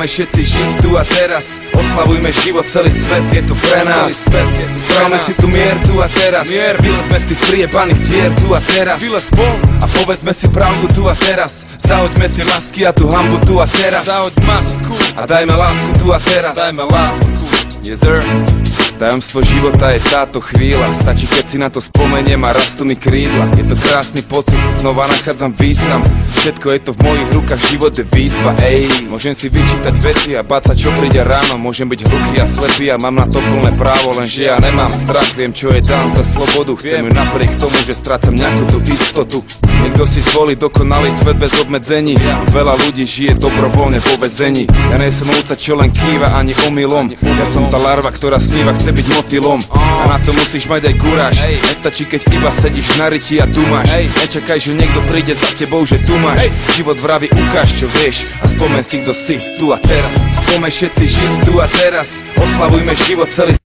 Poďme všetci žiť tu a teraz, oslavujme život, celý svet je tu pre nás. Spravme si tu mier tu a teraz, vylezme z tých priebaných dier tu a teraz. A povedzme si pravdu tu a teraz, zahoďme tie masky a tú hanbu tu a teraz. Zahoď masku a dajme lásku tu a teraz. Dajme lásku, yes sir. Tajomstvo života je táto chvíľa, stačí keď si na to spomeniem a rastú mi krídla. Je to krásny pocit, znova nachádzam význam. Všetko je to v mojich rukách, život je výzva, ej. Môžem si vyčítať veci a báť sa čo príde ráno. Môžem byť hluchý a slepý a mám na to plné právo, lenže ja nemám strach, viem čo je dám za slobodu. Chcem ju napriek tomu, že strácam nejakú tú istotu. Niekto si zvolí dokonalý svet bez obmedzení, veľa ľudí žije dobrovoľne vo väzení. Ja nie som ovca, čo len kýva ani omylom. Ja som tá larva, ktorá sníva, chce byť motýlom. A na to musíš mať aj guráž. Nestačí, keď iba sedíš na ryti a dumáš. Nečakaj, že niekto príde za tebou, že tu máš. Život vraví, ukáž čo vieš a spomen si, kto si tu a teraz. Poďme všetci žiť tu a teraz, oslavujme život celý